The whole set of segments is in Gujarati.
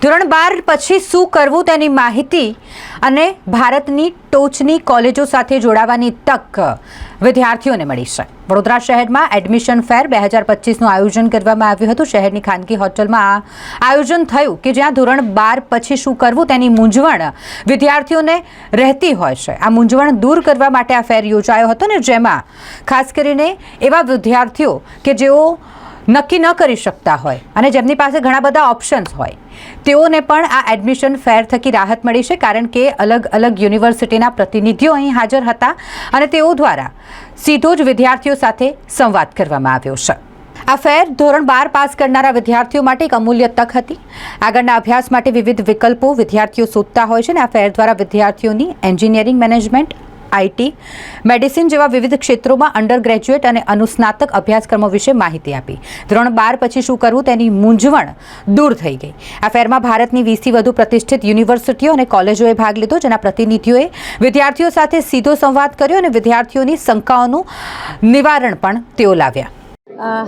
ધોરણ 12 પછી શું કરવું તેની માહિતી અને ભારતની ટોચની કોલેજો સાથે જોડાવાની તક વિદ્યાર્થીઓને મળી છે। વડોદરા શહેરમાં એડમિશન ફેર 2025નું આયોજન કરવામાં આવ્યું હતું। શહેરની ખાનગી હોટલમાં આયોજન થયું કે જ્યાં ધોરણ 12 પછી શું કરવું તેની મૂંઝવણ વિદ્યાર્થીઓને રહેતી હોય છે। આ મૂંઝવણ દૂર કરવા માટે આ ફેર યોજાયો હતો ને જેમાં ખાસ કરીને એવા વિદ્યાર્થીઓ કે જેઓ નક્કી ન કરી શકતા હોય અને જેમની પાસે ઘણા બધા ઓપ્શન્સ હોય તેઓને પણ આ એડમિશન ફેર થકી રાહત મળી છે, કારણ કે અલગ અલગ યુનિવર્સિટીના પ્રતિનિધિઓ અહીં હાજર હતા અને તેઓ દ્વારા સીધો જ વિદ્યાર્થીઓ સાથે સંવાદ કરવામાં આવ્યો છે। આ ફેર ધોરણ 12 પાસ કરનારા વિદ્યાર્થીઓ માટે એક અમૂલ્ય તક હતી। આગળના અભ્યાસ માટે વિવિધ વિકલ્પો વિદ્યાર્થીઓ શોધતા હોય છે અને આ ફેર દ્વારા વિદ્યાર્થીઓની એન્જિનિયરિંગ મેનેજમેન્ટ, આઈટી, મેડિસિન જેવા વિવિધ ક્ષેત્રોમાં અંડર ગ્રેજ્યુએટ અને અનુસ્નાતક અભ્યાસક્રમો વિશે માહિતી આપી। ધોરણ 12 પછી શું કરવું તેની મૂંઝવણ દૂર થઈ ગઈ। આ ફેરમાં ભારતની 20થી વધુ પ્રતિષ્ઠિત યુનિવર્સિટીઓ અને કોલેજોએ ભાગ લીધો, જેના પ્રતિનિધિઓએ વિદ્યાર્થીઓ સાથે સીધો સંવાદ કર્યો અને વિદ્યાર્થીઓની શંકાઓનું નિવારણ પણ તેઓ લાવ્યા।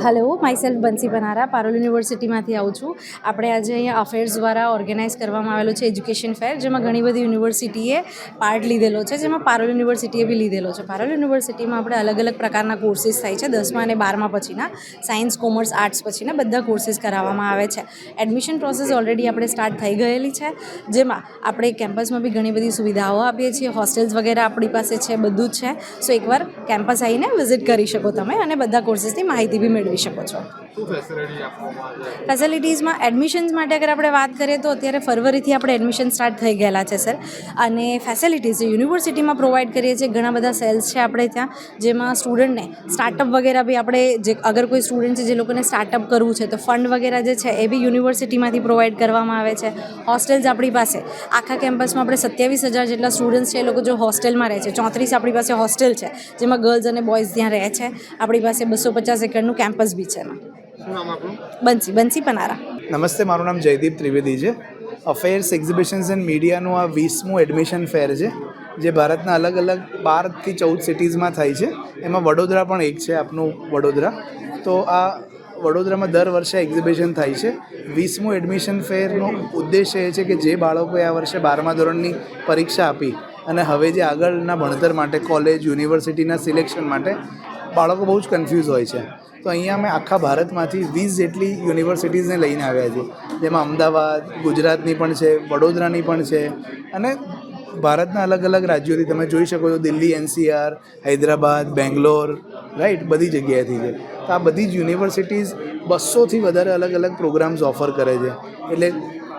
હેલો, માય સેલ્ફ બંસી બનારા, પારોલ યુનિવર્સિટીમાંથી આવું છું। આપણે આજે અહીંયા અફેર્સ દ્વારા ઓર્ગેનાઇઝ કરવામાં આવેલો છે એજ્યુકેશન ફેર, જેમાં ઘણી બધી યુનિવર્સિટીએ પાર્ટ લીધેલો છે, જેમાં પારોલ યુનિવર્સિટીએ બી લીધેલો છે। પારોલ યુનિવર્સિટીમાં આપણે અલગ અલગ પ્રકારના કોર્સીસ થાય છે, 10મા અને 12મા પછીના, સાયન્સ, કોમર્સ, આર્ટ્સ પછીના બધા કોર્સીસ કરાવવામાં આવે છે। એડમિશન પ્રોસેસ ઓલરેડી આપણે સ્ટાર્ટ થઈ ગયેલી છે, જેમાં આપણે કેમ્પસમાં બી ઘણી બધી સુવિધાઓ આપીએ છીએ, હોસ્ટેલ્સ વગેરે આપણી પાસે છે, બધું જ છે। સો એકવાર કેમ્પસ આવીને વિઝિટ કરી શકો તમે અને બધા કોર્સીસની માહિતી બી મેળવી શકો છો। ફેસિલિટીઝમાં એડમિશન્સ માટે અગર આપણે વાત કરીએ તો અત્યારે ફરવરીથી આપણે એડમિશન સ્ટાર્ટ થઈ ગયેલા છે સર। અને ફેસિલિટીઝ યુનિવર્સિટીમાં પ્રોવાઈડ કરીએ છીએ, ઘણા બધા સેલ્સ છે આપણે ત્યાં, જેમાં સ્ટુડન્ટને સ્ટાર્ટઅપ વગેરે બી આપણે જે અગર કોઈ સ્ટુડન્ટ છે જે લોકોને સ્ટાર્ટઅપ કરવું છે તો ફંડ વગેરે જે છે એ બી યુનિવર્સિટીમાંથી પ્રોવાઈડ કરવામાં આવે છે। હોસ્ટેલ્સ આપણી પાસે આખા કેમ્પસમાં આપણે 27,000 જેટલા સ્ટુડન્ટ્સ છે, એ લોકો જો હોસ્ટેલમાં રહે છે, 34 આપણી પાસે હોસ્ટેલ છે, જેમાં ગર્લ્સ અને બોયઝ ત્યાં રહે છે। આપણી પાસે 250 એકરનું કેમ્પસ બી છે। બંસી પનારા। નમસ્તે, મારું નામ જયદીપ ત્રિવેદી છે। અફેર્સ, એક્ઝિબિશન્સ એન્ડ મીડિયાનું આ 20મું એડમિશન ફેર છે, જે ભારતના અલગ અલગ 12 થી 14 સિટીઝમાં થાય છે। એમાં વડોદરા પણ એક છે, આપનું વડોદરા। તો આ વડોદરામાં દર વર્ષે એક્ઝિબિશન થાય છે। 20મું એડમિશન ફેરનો ઉદ્દેશ્ય એ છે કે જે બાળકોએ આ વર્ષે 12મા ધોરણની પરીક્ષા આપી અને હવે જે આગળના ભણતર માટે કોલેજ, યુનિવર્સિટીના સિલેક્શન માટે બાળકો બહુ જ કન્ફ્યુઝ હોય છે, તો અહીંયા અમે આખા ભારતમાંથી 20 જેટલી યુનિવર્સિટીઝને લઈને આવ્યા છીએ, જેમાં અમદાવાદ, ગુજરાતની પણ છે, વડોદરાની પણ છે અને ભારતના અલગ અલગ રાજ્યોથી તમે જોઈ શકો છો, દિલ્હી, NCR, હૈદરાબાદ, બેંગ્લોર, રાઈટ, બધી જગ્યાએથી છે। તો આ બધી જ યુનિવર્સિટીઝ 200થી વધારે અલગ અલગ પ્રોગ્રામ્સ ઓફર કરે છે। એટલે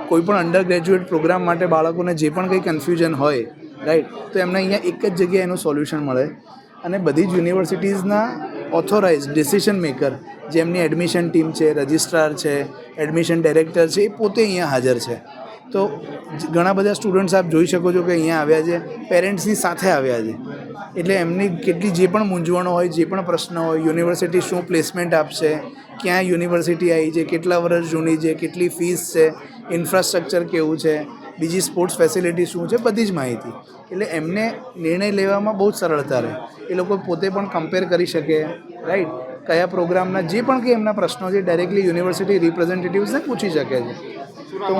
કોઈ પણ અંડર ગ્રેજ્યુએટ પ્રોગ્રામ માટે બાળકોને જે પણ કંઈ કન્ફ્યુઝન હોય, રાઈટ, તો એમને અહીંયા એક જ જગ્યાએ એનું સોલ્યુશન મળે। અને બધી જ યુનિવર્સિટીઝના ઓથોરાઇઝ ડિસિશન મેકર, જેમની એડમિશન ટીમ છે, રજિસ્ટ્રાર છે, એડમિશન ડાયરેક્ટર છે, એ પોતે અહીંયા હાજર છે। તો ઘણા બધા સ્ટુડન્ટ્સ આપ જોઈ શકો છો કે અહીંયા આવ્યા છે, પેરેન્ટ્સની સાથે આવ્યા છે, એટલે એમની કેટલી જે પણ મૂંઝવણો હોય, જે પણ પ્રશ્ન હોય, યુનિવર્સિટી શું પ્લેસમેન્ટ આપશે, ક્યાં યુનિવર્સિટી આવી છે, કેટલા વર્ષ જૂની છે, કેટલી ફીસ છે, ઇન્ફ્રાસ્ટ્રક્ચર કેવું છે, બીજી સ્પોર્ટ્સ ફેસિલિટી શું છે, બધી જ માહિતી। એટલે એમને નિર્ણય લેવામાં બહુ જ સરળતા રહે, એ લોકો પોતે પણ કમ્પેર કરી શકે, રાઈટ, કયા પ્રોગ્રામના જે પણ કંઈ એમના પ્રશ્નો છે ડાયરેક્ટલી યુનિવર્સિટી રિપ્રેઝેન્ટેટિવ્સને પૂછી શકે છે। તો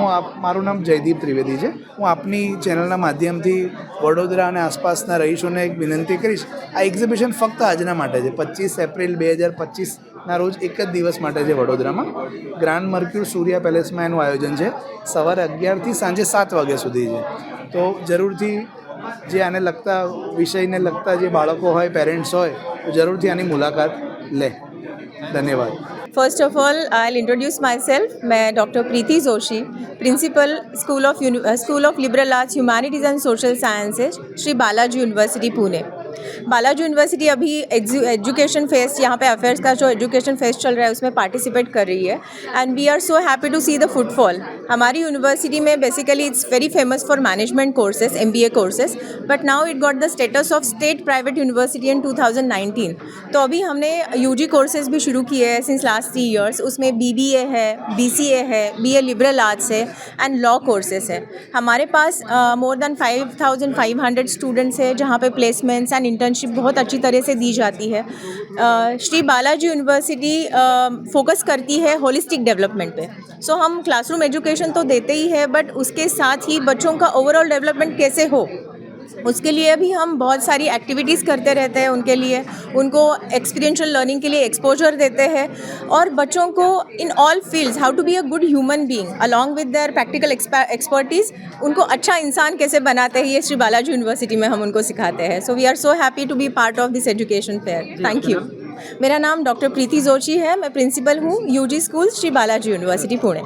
મારું નામ જયદીપ ત્રિવેદી છે। હું આપની ચેનલના માધ્યમથી વડોદરા અને આસપાસના રહીશોને એક વિનંતી કરીશ, આ એક્ઝિબિશન ફક્ત આજના માટે છે। 25 એપ્રિલ 2025ના રોજ એક જ દિવસ માટે છે વડોદરામાં, ગ્રાન્ડ મર્ક્યુર સૂર્યા પેલેસમાં એનું આયોજન છે। સવારે 11થી સાંજે 7 વાગ્યા સુધી છે। તો જરૂરથી જે આને લગતા વિષયને લગતા જે બાળકો હોય, પેરેન્ટ્સ હોય, તો જરૂરથી આની મુલાકાત લે। ધન્યવાદ। First of all, I'll introduce myself. मैं doctor Preeti Joshi, principal school of liberal arts, humanities and social sciences, Shri Balaji university Pune. Balaji university अभी एजुकेशन फेस्ट, यहाँ पे अफेयर्स का जो एजुकेशन फेस्ट चल रहा है उसमें पार्टिसिपेट कर रही है and we are so happy to see the footfall. हमारी यूनिवर्सिटी में basically it's very famous for management courses, MBA courses, but now it got the status of state private university in 2019। तो अभी हमने UG कोर्सेज भी शुरू किए हैं सिंस लास्ट 3 ईयर्स। उसमें BBA है, BCA है, BA लिबरल आर्ट्स है एंड लॉ कोर्सेज है। हमारे पास मोर देन 5,500 स्टूडेंट्स है, जहाँ पे प्लेसमेंट्स एंड इंटर्नशिप बहुत अच्छी तरह से दी जाती है। श्री बालाजी यूनिवर्सिटी फोकस करती है होलिस्टिक डेवलपमेंट पे। सो हम क्लासरूम एजुकेशन तो देते ही है, बट उसके साथ ही बच्चों का ओवरऑल डेवलपमेंट कैसे हो उसके लिए भी हम बहुत सारी एक्टिविटीज़ करते रहते हैं। उनके लिए उनको एक्सपीरियंशियल लर्निंग के लिए एक्सपोजर देते हैं और बच्चों को in all fields how to be a good human being along with their practical expertise, उनको अच्छा इंसान कैसे बनाते हैं ये श्री बालाजी यूनिवर्सिटी में हम उनको सिखाते हैं। So we are so happy to be part of this education fair. Thank you. मेरा नाम डॉक्टर प्रीति जोशी है, मैं प्रिंसिपल हूँ UG school Shri Balaji university Pune.